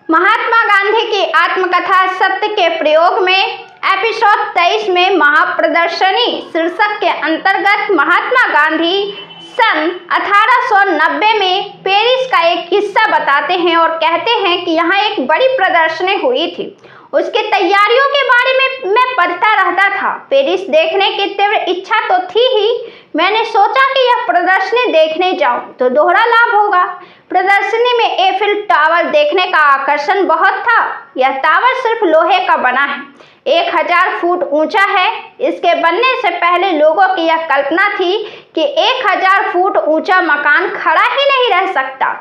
महात्मा गांधी की आत्मकथा सत्य के प्रयोग में एपिसोड 23 में महाप्रदर्शनी शीर्षक के अंतर्गत महात्मा गांधी सन 1890 में पेरिस का एक किस्सा बताते हैं और कहते हैं कि यहाँ एक बड़ी प्रदर्शनी हुई थी। उसकी तैयारियों के बारे में मैं पढ़ता रहता था। पेरिस देखने की तीव्र इच्छा तो थी ही। मैंने सोचा कि यह प्रदर्शनी देखने जाऊं तो दोहरा लाभ होगा। प्रदर्शनी में एफिल टावर देखने का आकर्षण बहुत था। यह टावर सिर्फ लोहे का बना है, 1000 फुट ऊंचा है। इसके बनने से पहले लोगों की यह कल्पना थी कि 1000 फुट ऊंचा मकान खड़ा ही नहीं रह सकता।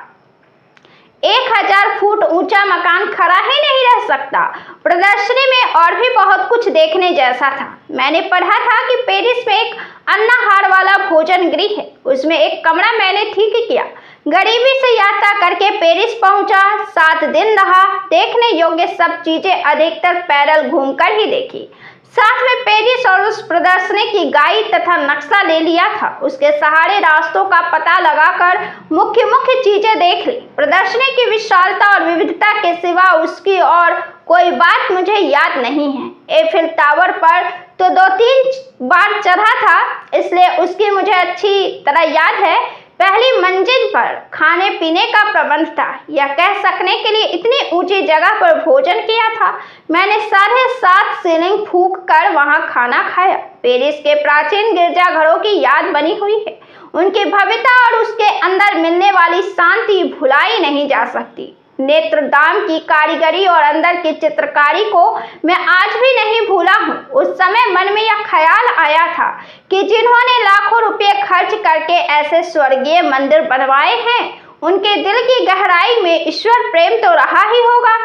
1000 फुट ऊंचा मकान खड़ा ही नहीं रह सकता। प्रदर्शनी में और भी बहुत कुछ देखने जैसा था। मैंने पढ़ा था कि पेरिस में एक अन्नाहार वाला भोजन गृह है। उसमें एक कमरा मैंने ठीक किया। गरीबी से यात्रा करके पेरिस पहुंचा। 7 दिन रहा। देखने योग्य सब चीजें अधिकतर पैदल घूमकर ही देखी। साथ में पेरिस और उस प्रदर्शनी की गाइड तथा नक्शा ले लिया था। उसके सहारे रास्तों का पता लगाकर मुख्य चीजें देख ली। प्रदर्शनी की विशालता और विविधता के सिवा उसकी और कोई बात मुझे याद नहीं है। एफिल टावर पर तो 2-3 बार चढ़ा था, इसलिए उसकी मुझे अच्छी तरह याद है। पहली मंजिल पर खाने पीने का प्रबंध था। यह कह सकने के लिए इतनी ऊंची जगह पर भोजन किया था। मैंने 7.5 सीलिंग फूंक कर वहां खाना खाया। पेरिस के प्राचीन गिरजाघरों की याद बनी हुई है। उनकी भव्यता और उसके अंदर मिलने वाली शांति भुलाई नहीं जा सकती। नेत्रदाम की कारीगरी और अंदर की चित्रकारी को मैं आज भी नहीं भूला हूँ। उस समय मन में यह ख्याल आया था कि जिन्होंने लाखों रुपए खर्च करके ऐसे स्वर्गीय मंदिर बनवाए हैं, उनके दिल की गहराई में ईश्वर प्रेम तो रहा ही होगा।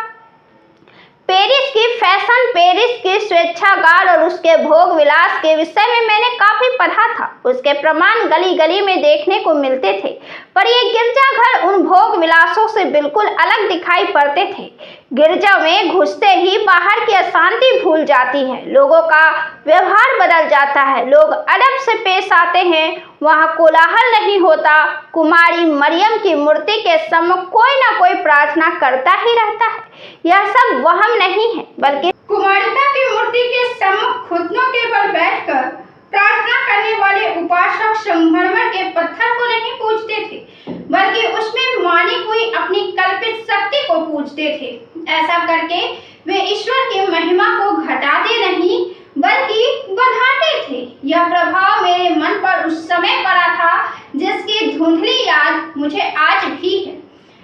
पेरिस की फैशन, पेरिस की स्वेच्छागार और उसके भोग विलास के विषय में मैंने काफी पढ़ा था। उसके प्रमाण गली गली में देखने को मिलते थे, पर ये गिरजाघर उन भोग विलासों से बिल्कुल अलग दिखाई पड़ते थे। गिरजा में घुसते ही बाहर की अशांति भूल जाती है। लोगों का व्यवहार बदल जाता है। लोग अदब से पेश आते हैं। वहाँ कोलाहल नहीं होता। कुमारी मरियम की मूर्ति के सम्मुख कोई ना कोई प्रार्थना करता ही रहता है। यह सब वहम नहीं है, बल्कि कुमारिता की मूर्ति के सम्मुख घुटनों के बल बैठकर प्रार्थना करने वाले उपासक संगमरमर के पत्थर को नहीं पूजते थे, बल्कि उसमें मानी हुई अपनी कल्पित शक्ति को पूजते थे। ऐसा करके वे ईश्वर की महिमा को घटाते नहीं, बल्कि बढ़ाते थे। यह प्रभाव मेरे मन पर उस समय पड़ा था, जिसकी धुंधली याद मुझे आज भी है।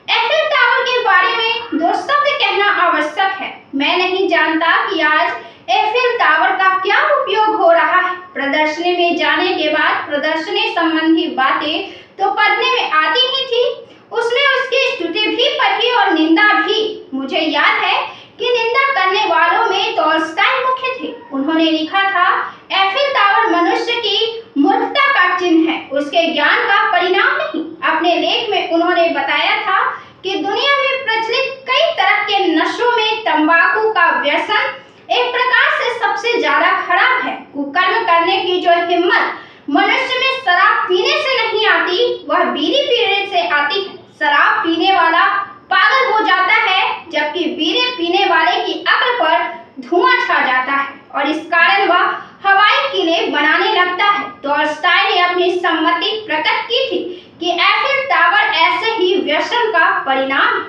एफिल टावर के बारे में 2 शब्द कहना आवश्यक है। मैं नहीं जानता कि आज एफिल टावर का क्या उपयोग हो रहा है। प्रदर्शनी में जाने के बाद प्रदर्शनी संबंधी बातें तो पढ़ने में आती ही थी। उसने उसकी स्तुति भी पढ़ी और निंदा भी। मुझे याद है कि निंदा करने वालों में टॉल्स्टॉय मुख्य थे। उन्होंने लिखा था, एफिल टावर मनुष्य की मूर्खता का चिन्ह है, उसके ज्ञान का परिणाम नहीं। अपने लेख में उन्होंने बताया था कि दुनिया में प्रचलित कई तरह के नशों में तंबाकू का व्यसन एक प्रकार से सबसे ज्यादा खराब है। कुकर्म करने की जो हिम्मत मनुष्य में शराब पीने से नहीं आती, वह बीड़ी पीने से आती है। शराब पीने वाला पागल हो जाता है, जबकि बीड़ी पीने वाले की अक्ल पर धुआं छा जाता है और इस कारण वह हवाई किले बनाने लगता है। टॉल्स्टॉय ने अपनी सम्मति प्रकट की थी कि एफिल टावर ऐसे ही व्यसन का परिणाम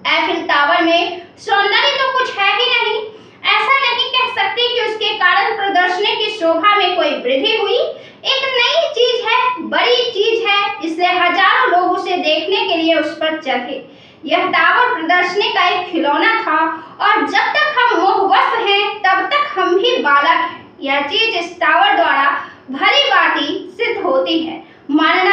है। एफिल टावर में सौंदर्य तो कुछ है ही नहीं। ऐसा नहीं कह सकते कि उसके कारण प्रदर्शनी की शोभा में कोई वृद्धि हुई। एक नई चीज है, बड़ी चीज है, इसलिए हजारों लोग उसे देखने के लिए उस पर चढ़े। यह टावर प्रदर्शनी का एक खिलौना था और जब तक हम मोहवश हैं, तब तक हम भी बालक हैं। यह चीज इस टावर द्वारा भली भांति सिद्ध होती है। मानना